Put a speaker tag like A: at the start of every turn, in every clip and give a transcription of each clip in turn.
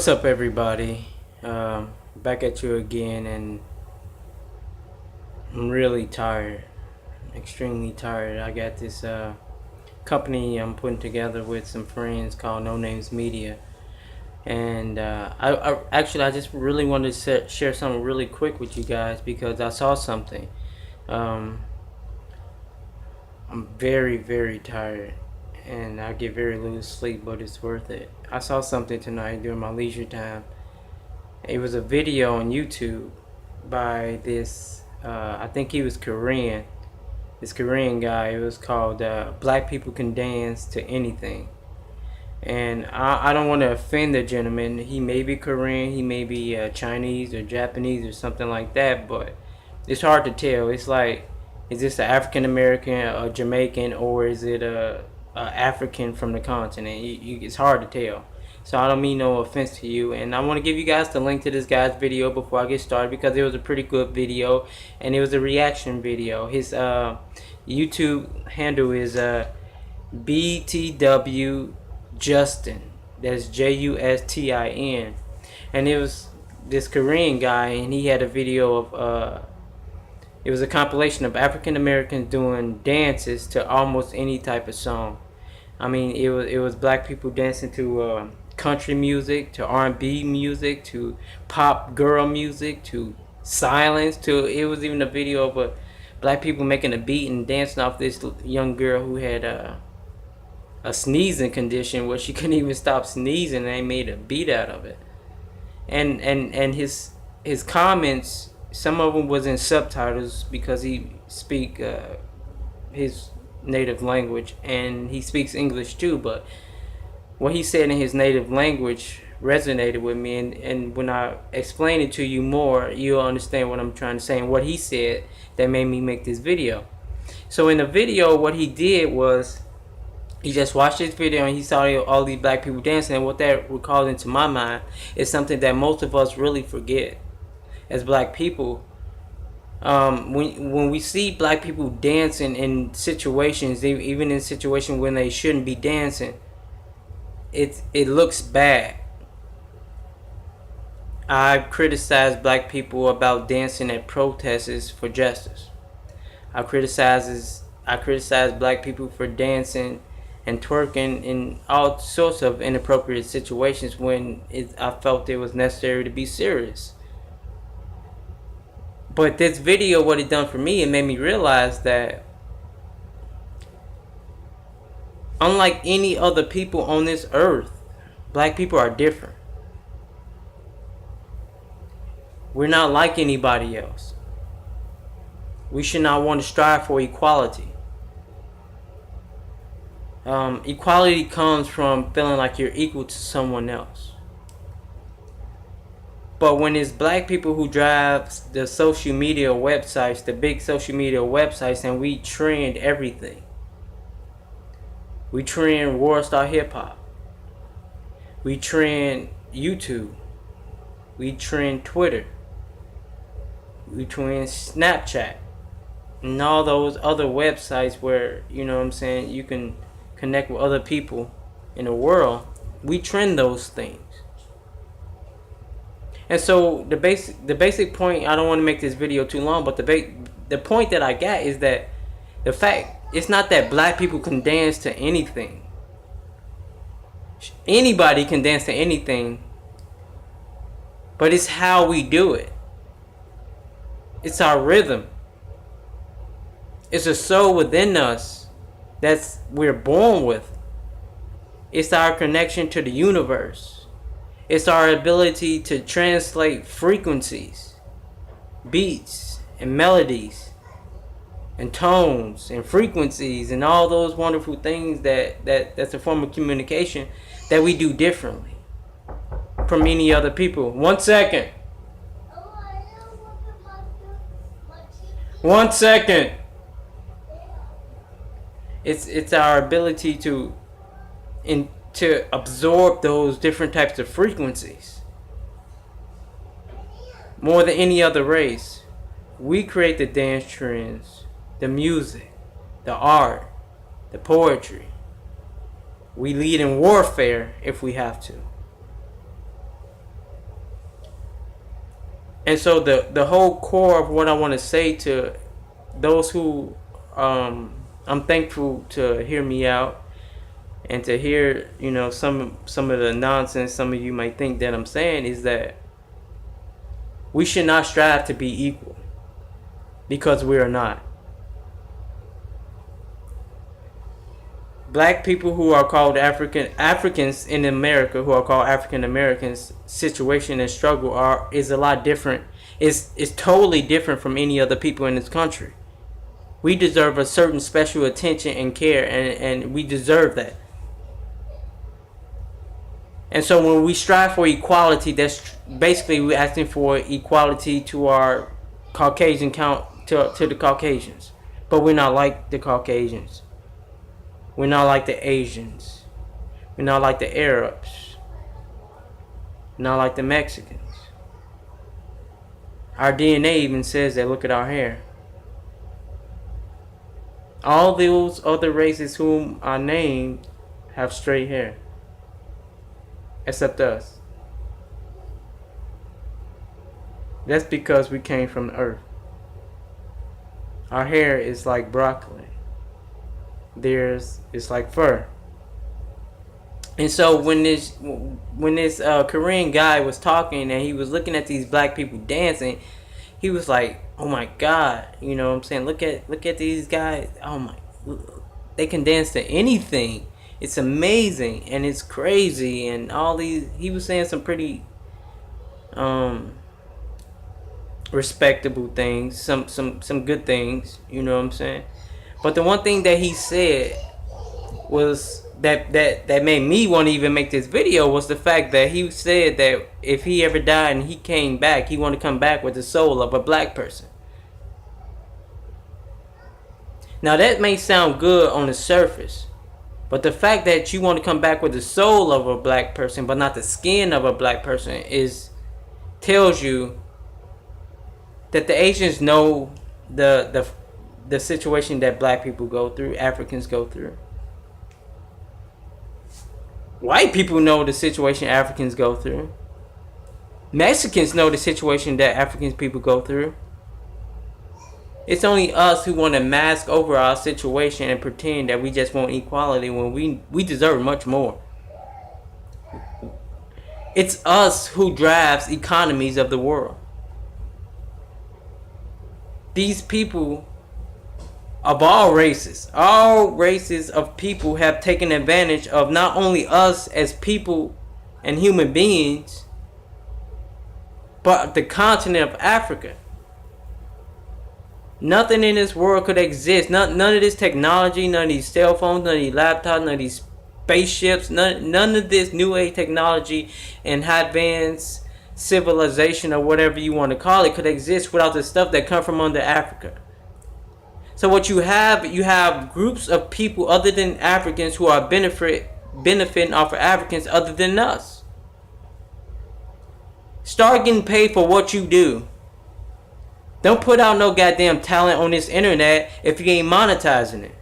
A: What's up, everybody? Back at you again, and I'm really tired, extremely tired. I got this company I'm putting together with some friends called No Names Media, and I just really wanted to share something really quick with you guys because I saw something. Um, I'm very, very tired, and I get very little sleep, but it's worth it. I saw something tonight during my leisure time. It was a video on YouTube by this, I think he was Korean. This Korean guy. It was called "Black People Can Dance to Anything." And I don't want to offend the gentleman. He may be Korean, he may be Chinese or Japanese or something like that, but it's hard to tell. It's like, is this an African American, a Jamaican, or is it a African from the continent? It's hard to tell. So I don't mean no offense to you, and I want to give you guys the link to this guy's video before I get started because it was a pretty good video, and it was a reaction video. His YouTube handle is BTW Justin. That's Justin, and it was this Korean guy, and he had a video of it was a compilation of African Americans doing dances to almost any type of song. I mean, it was black people dancing to country music, to R&B music, to pop girl music, to silence, to it was even a video of black people making a beat and dancing off this young girl who had a sneezing condition where she couldn't even stop sneezing, and they made a beat out of it. And his comments, some of them was in subtitles because he speak his native language, and he speaks English too, but what he said in his native language resonated with me, and when I explain it to you more, you'll understand what I'm trying to say and what he said that made me make this video. So in the video, what he did was he just watched this video and he saw all these black people dancing, and what that recalled into my mind is something that most of us really forget as black people. When we see black people dancing in situations, even in situations when they shouldn't be dancing, it looks bad. I criticize black people about dancing at protests for justice. I criticize black people for dancing and twerking in all sorts of inappropriate situations when I felt it was necessary to be serious. But this video, what it done for me, it made me realize that unlike any other people on this earth, black people are different. We're not like anybody else. We should not want to strive for equality. Equality comes from feeling like you're equal to someone else. But when it's black people who drive the social media websites, the big social media websites, and we trend everything. We trend World Star Hip Hop. We trend YouTube. We trend Twitter. We trend Snapchat. And all those other websites where, you know what I'm saying, you can connect with other people in the world. We trend those things. And so the basic point, I don't want to make this video too long, but the point that I got is that the fact, it's not that black people can dance to anything. Anybody can dance to anything, but it's how we do it. It's our rhythm. It's a soul within us that's we're born with. It's our connection to the universe. It's our ability to translate frequencies, beats, and melodies, and tones, and frequencies, and all those wonderful things that's a form of communication that we do differently from any other people. 1 second. 1 second. It's our ability to absorb those different types of frequencies. More than any other race, we create the dance trends, the music, the art, the poetry. We lead in warfare if we have to. And so the whole core of what I want to say to those who I'm thankful to hear me out and to hear, some of the nonsense some of you might think that I'm saying is that we should not strive to be equal, because we are not. Black people who are called Africans in America, who are called African Americans, situation and struggle is a lot different. It's totally different from any other people in this country. We deserve a certain special attention and care, and we deserve that. And so when we strive for equality, that's basically we're asking for equality to our Caucasian to the Caucasians. But we're not like the Caucasians. We're not like the Asians. We're not like the Arabs. Not like the Mexicans. Our DNA even says that. Look at our hair. All those other races whom I named have straight hair. Except us. That's because we came from the earth. Our hair is like broccoli. Theirs is like fur. And so when this Korean guy was talking and he was looking at these black people dancing, he was like, "Oh my God," you know what I'm saying? Look at these guys. Oh my, they can dance to anything. It's amazing and it's crazy and all these. He was saying some pretty respectable things, some good things, you know what I'm saying? But the one thing that he said was that made me want to even make this video was the fact that he said that if he ever died and he came back, he wanted to come back with the soul of a black person. Now that may sound good on the surface, but the fact that you want to come back with the soul of a black person but not the skin of a black person tells you that the Asians know the situation that black people go through, Africans go through. White people know the situation Africans go through. Mexicans know the situation that African people go through. It's only us who want to mask over our situation and pretend that we just want equality when we deserve much more. It's us who drives economies of the world. These people of all races of people have taken advantage of not only us as people and human beings, but the continent of Africa. Nothing in this world could exist. None of this technology, none of these cell phones, none of these laptops, none of these spaceships, none of this new age technology and high advanced civilization or whatever you want to call it could exist without the stuff that come from under Africa. So what you have groups of people other than Africans who are benefiting off of Africans other than us. Start getting paid for what you do. Don't put out no goddamn talent on this internet if you ain't monetizing it.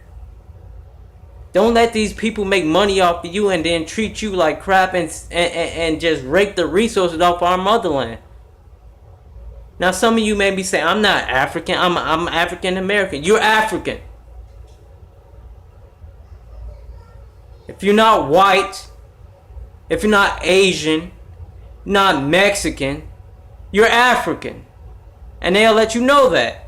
A: Don't let these people make money off of you and then treat you like crap and just rake the resources off our motherland. Now some of you may be saying, I'm not African, I'm African American. You're African. If you're not white, if you're not Asian, not Mexican, you're African. And they'll let you know that.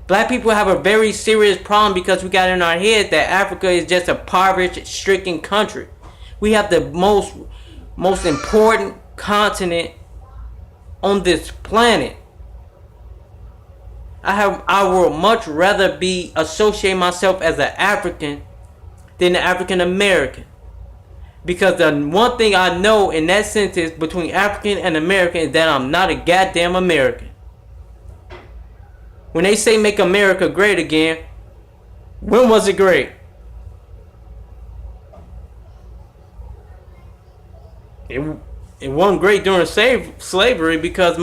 A: Black people have a very serious problem because we got in our head that Africa is just a poverty-stricken country. We have the most important continent on this planet. I would much rather associate myself as an African than an African American. Because the one thing I know in that sentence between African and American is that I'm not a goddamn American. When they say make America great again, when was it great? It wasn't great during slavery because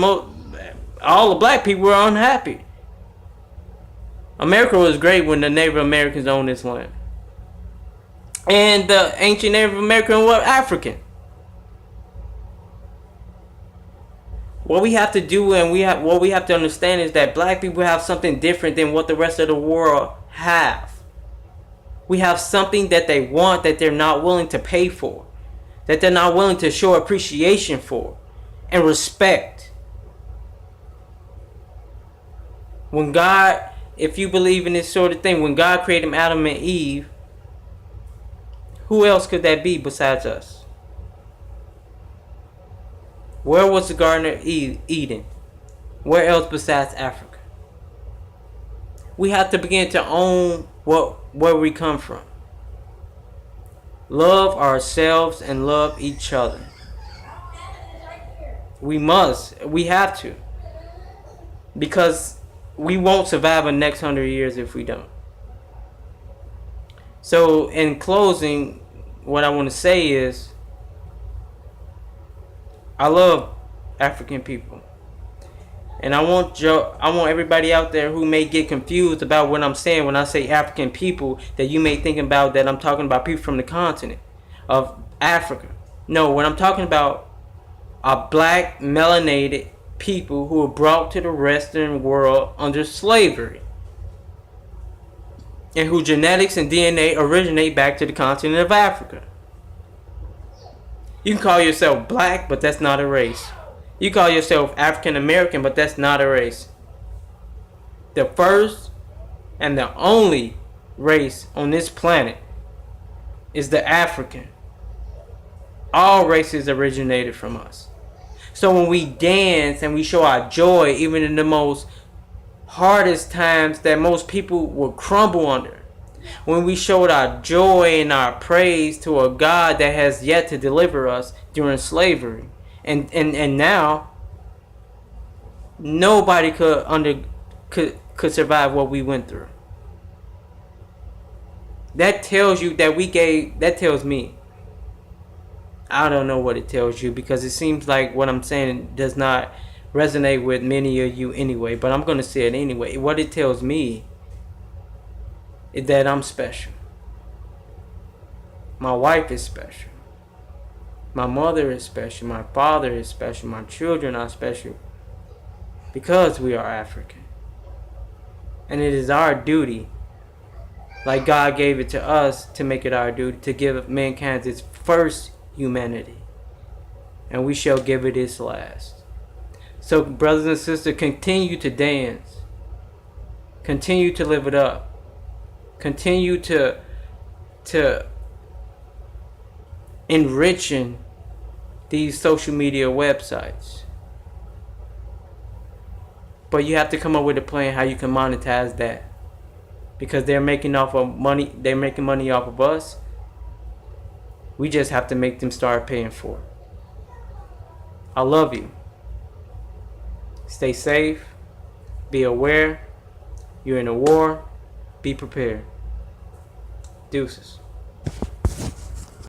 A: all the black people were unhappy. America was great when the Native Americans owned this land. And the ancient Native Americans were African. What we have to do, and what we have to understand, is that black people have something different than what the rest of the world have. We have something that they want that they're not willing to pay for, that they're not willing to show appreciation for and respect. When God, if you believe in this sort of thing, when God created Adam and Eve, who else could that be besides us? Where was the Garden of Eden? Where else besides Africa? We have to begin to own where we come from. Love ourselves and love each other. We must. We have to. Because we won't survive the next 100 years if we don't. So, in closing, what I want to say is, I love African people. And I want everybody out there who may get confused about what I'm saying when I say African people, that you may think about that I'm talking about people from the continent of Africa. No, what I'm talking about are black, melanated people who were brought to the Western world under slavery, and whose genetics and DNA originate back to the continent of Africa. You can call yourself black, but that's not a race. You call yourself African American, but that's not a race. The first and the only race on this planet is the African. All races originated from us. So when we dance and we show our joy, even in the most hardest times that most people will crumble under, when we showed our joy and our praise to a God that has yet to deliver us during slavery, and now nobody could survive what we went through. That tells you that tells me. I don't know what it tells you, because it seems like what I'm saying does not resonate with many of you anyway, but I'm going to say it anyway. What it tells me is that I'm special. My wife is special. My mother is special. My father is special. My children are special because we are African. And it is our duty, like God gave it to us, to make it our duty to give mankind its first humanity, and we shall give it its last. So, brothers and sisters, continue to dance, continue to live it up, continue to enriching these social media websites. But you have to come up with a plan how you can monetize that, because they're making money off of us. We just have to make them start paying for it. I love you. Stay safe. Be aware. You're in a war. Be prepared. Deuces.